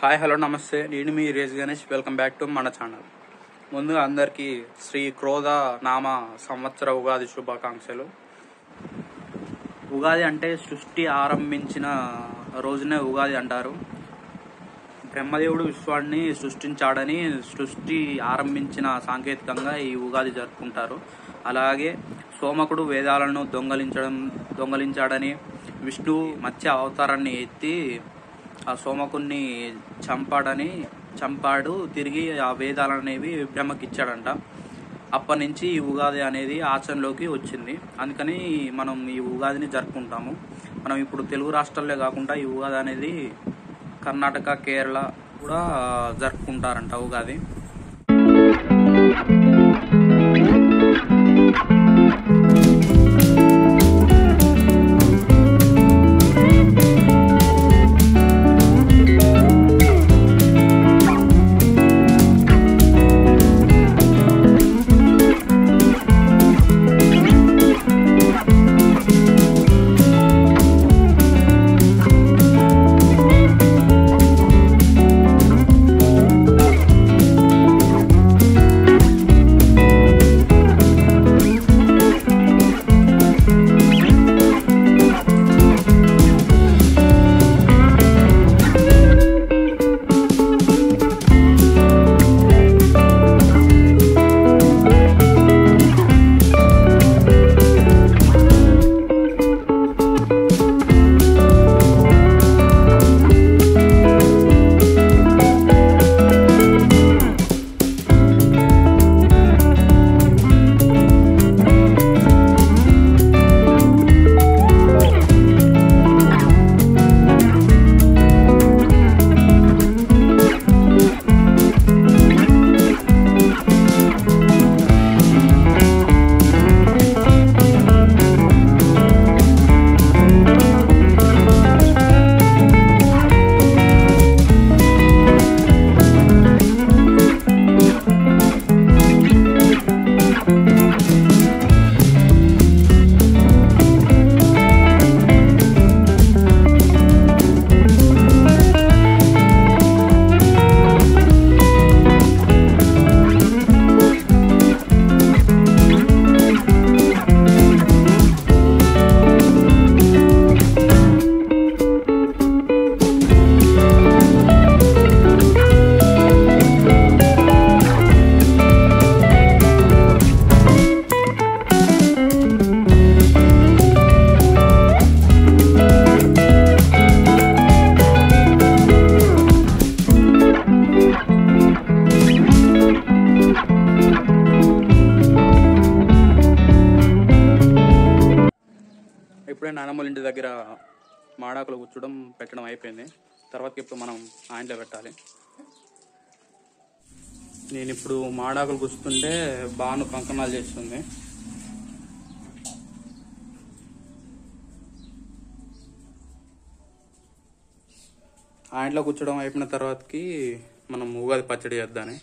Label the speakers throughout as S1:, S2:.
S1: Hi hello namaste, నేను మీ రేజ్ గణేష్. వెల్కమ్ బ్యాక్ టు మన ఛానల్. ముందుగా అందరికీ శ్రీ క్రోధ నామ సంవత్సర ఉగాది శుభాకాంక్షలు. ఉగాది అంటే సృష్టి ఆరంభించిన రోజునే ఉగాది అంటారు. బ్రహ్మదేవుడు విశ్వాన్ని సృష్టించాడని సృష్టి ఆరంభించిన సాంకేతికంగా ఈ ఉగాది జరుపుకుంటారు. అలాగే సోమకుడు వేదాలను దొంగలించాడని విష్ణువు మత్స్య అవతారాన్ని ఎత్తి ఆ సోమకుణ్ణి చంపాడు. తిరిగి ఆ వేదాలు అనేవి బ్రహ్మకిచ్చాడంట. అప్పటి నుంచి ఈ ఉగాది అనేది ఆచరణలోకి వచ్చింది. అందుకని మనం ఈ ఉగాదిని జరుపుకుంటాము. మనం ఇప్పుడు తెలుగు రాష్ట్రాలే కాకుండా ఈ ఉగాది అనేది కర్ణాటక, కేరళ కూడా జరుపుకుంటారంట ఉగాది. ఇప్పుడే నానమ్మల ఇంటి దగ్గర మాడాకులు పెట్టడం అయిపోయింది. తర్వాత ఇప్పుడు మనం ఆయింట్లో పెట్టాలి. నేను ఇప్పుడు మాడాకులు గుచ్చుతుంటే బాను కంకణాలు చేస్తుంది. ఆయింట్లో కూర్చోడం అయిపోయిన తర్వాతకి మనం ఉగాది పచ్చడి చేద్దాని.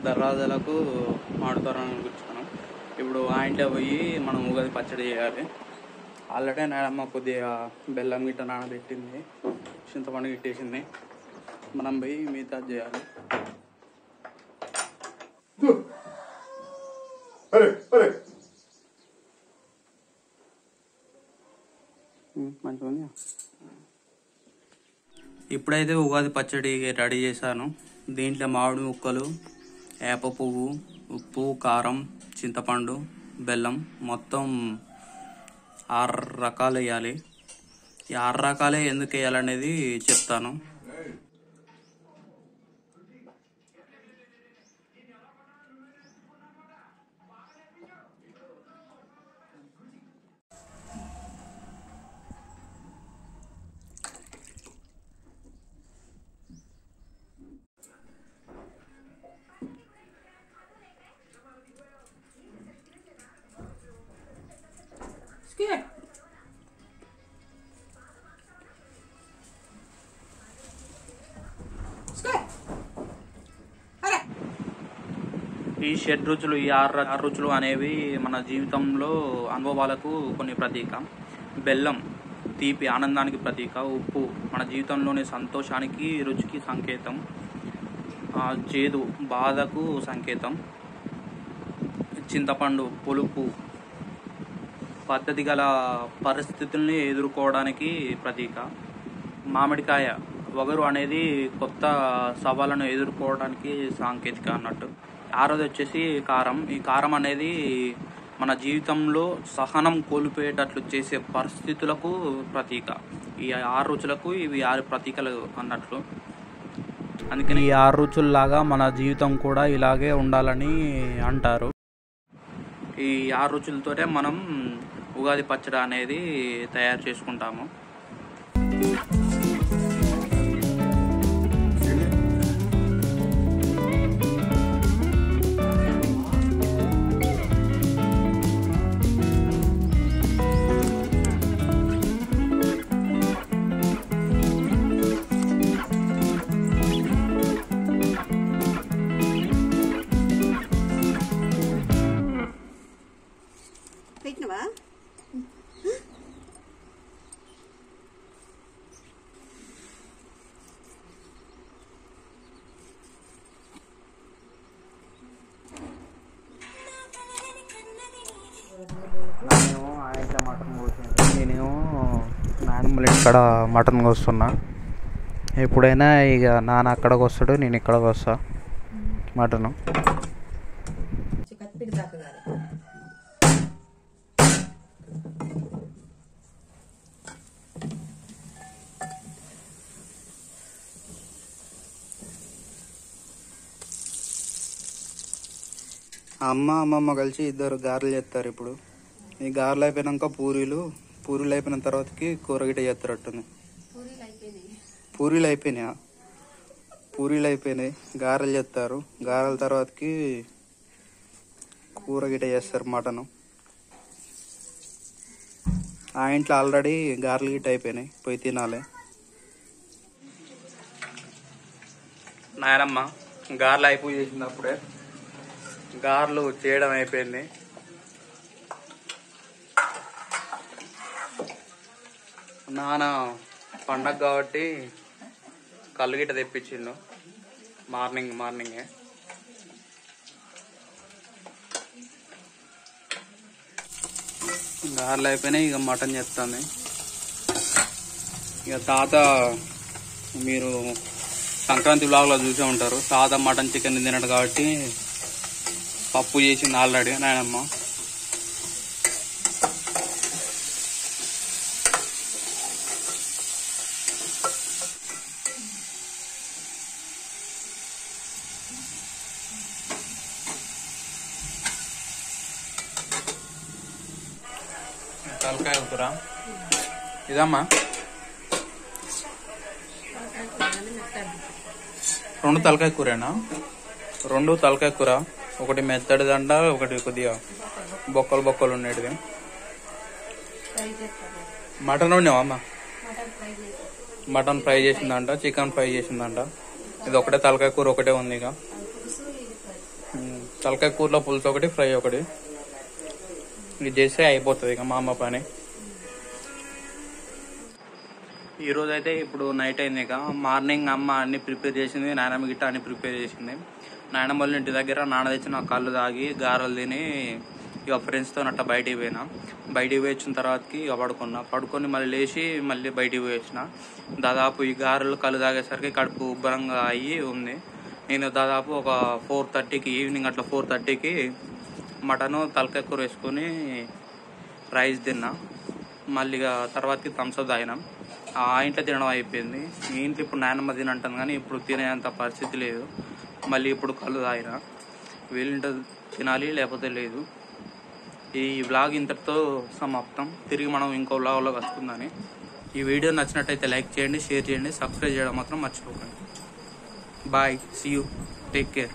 S1: దర్వాజాలకు మామిడి తోరణాలు గుచ్చుకున్నాం. ఇప్పుడు ఆ ఇంట్లో పోయి మనం ఉగాది పచ్చడి చేయాలి. ఆల్రెడీ నాయనమ్మ కొద్దిగా బెల్లం గిట్ట నానబెట్టింది, చింతపండు గిట్టేసింది. మనం పోయి మిగతా చేయాలి. మంచిగా ఇప్పుడైతే ఉగాది పచ్చడి రెడీ చేశాను. దీంట్లో మామిడి ముక్కలు, వేప పువ్వు, ఉప్పు, కారం, చింతపండు, బెల్లం మొత్తం 6 రకాలు వేయాలి. ఈ 6 రకాలే ఎందుకు వేయాలనేది చెప్తాను. ఈ 6 రుచులు, ఈ 6 రుచులు అనేవి మన జీవితంలో అనుభవాలకు కొన్ని ప్రతీక. బెల్లం తీపి ఆనందానికి ప్రతీక. ఉప్పు మన జీవితంలోని సంతోషానికి, రుచికి సంకేతం. చేదు బాధకు సంకేతం. చింతపండు పులుపు పద్ధతి గల పరిస్థితుల్ని ఎదుర్కోవడానికి ప్రతీక. మామిడికాయ వగరు అనేది కొత్త సవాళ్ళను ఎదుర్కోవడానికి సాంకేతిక అన్నట్టు. 6వది వచ్చేసి కారం. ఈ కారం అనేది మన జీవితంలో సహనం కోల్పోయేటట్లు చేసే పరిస్థితులకు ప్రతీక. ఈ 6 రుచులకు ఇవి 6 ప్రతీకలు అన్నట్లు. అందుకని ఈ 6 రుచుల్లాగా మన జీవితం కూడా ఇలాగే ఉండాలని అంటారు. ఈ 6 రుచులతోటే మనం ఉగాది పచ్చడి అనేది తయారు చేసుకుంటాము.
S2: పెట్టినవా?
S1: నేనేమో ఆ ఇంట్లో మటన్ కోసాను, నేనేమో నాన్నమ్మల ఇక్కడ మటన్ కోస్తున్నా. ఎప్పుడైనా ఇక నాన్న అక్కడికి వస్తాడు, నేను ఇక్కడికి వస్తా మటను. అమ్మమ్మ కలిసి ఇద్దరు గారెలు చేస్తారు. ఇప్పుడు ఈ గారెలు అయిపోయినాక పూరీలు అయిపోయిన తర్వాతకి కూరగిట చేస్తారట్టుంది. పూరీలు అయిపోయినాయి, గారెలు చేస్తారు. గారెల తర్వాతకి కూరగిట చేస్తారు మటను. ఆ ఇంట్లో ఆల్రెడీ గారెలు గిట్ట అయిపోయినాయి, పోయి తినాలి. నాయనమ్మ గారెలు అయిపోయి చేసింది. అప్పుడే గారెలు చేయడం అయిపోయింది. నాన్న పండగ కాబట్టి కళ్ళు గిట్ట తెప్పించిండు మార్నింగే. గారెలు అయిపోయినాయి, ఇక మటన్ చేస్తాను. ఇక తాత, మీరు సంక్రాంతి బ్లాగ్లో చూసే ఉంటారు, తాత మటన్ చికెన్ తినడు కాబట్టి పప్పు చేసింది ఆల్రెడీ నాయనమ్మ. తలకాయ కూర ఇదమ్మా. 2 తలకాయ కూరేనా? 2 తలకాయ కూర, ఒకటి మెత్తడి దండ, ఒకటి కొద్దిగా బొక్కలు ఉండేటిది. మటన్ వండావా అమ్మ? మటన్ ఫ్రై చేసిందంట, చికెన్ ఫ్రై చేసిందంట. ఇది ఒకటే తలకాయ కూర ఒకటే ఉంది. ఇక తలకాయ కూరలో పులుసు ఒకటి, ఫ్రై ఒకటి. ఇది చేస్తే అయిపోతుంది ఇక మా అమ్మ పని. ఈరోజు అయితే ఇప్పుడు నైట్ అయింది. ఇక మార్నింగ్ అమ్మ అన్ని ప్రిపేర్ చేసింది, నాయనమ్మ గిట్ట అన్ని ప్రిపేర్ చేసింది. నాయనమ్మ వాళ్ళ ఇంటి దగ్గర నాన్న తెచ్చిన కళ్ళు తాగి గారెలు తిని ఇక ఫ్రెండ్స్తో అట్లా బయటికి పోయినా. బయటికి పోయి వచ్చిన తర్వాతకి ఇక పడుకొని మళ్ళీ లేచి మళ్ళీ బయటికి పోయి వచ్చిన. దాదాపు ఈ గారెలు కళ్ళు తాగేసరికి కడుపు ఉబ్బరంగా అయ్యి ఉంది. నేను దాదాపు ఒక 4:30కి ఈవినింగ్ అట్లా 4:30కి మటను తలకాయ కూర వేసుకొని రైస్ తిన్నా. మళ్ళీ తర్వాతకి థమ్స్అప్ తాగినాం. ఆ ఇంట్లో తినడం అయిపోయింది. ఈ ఇంట్లో ఇప్పుడు నాయనమ్మ తినంటాను కానీ ఇప్పుడు తినేంత పరిస్థితి లేదు. మళ్ళీ ఇప్పుడు కళ్ళు తాగిన. వీళ్ళింట తినాలి లేకపోతే లేదు. ఈ వ్లాగ్ ఇంతటితో సమాప్తం. తిరిగి మనం ఇంకో వ్లాగ్లో కలుసుకుందాని. ఈ వీడియో నచ్చినట్టయితే లైక్ చేయండి, షేర్ చేయండి, సబ్స్క్రైబ్ చేయడం మాత్రం మర్చిపోకండి. Bye, see you, take care.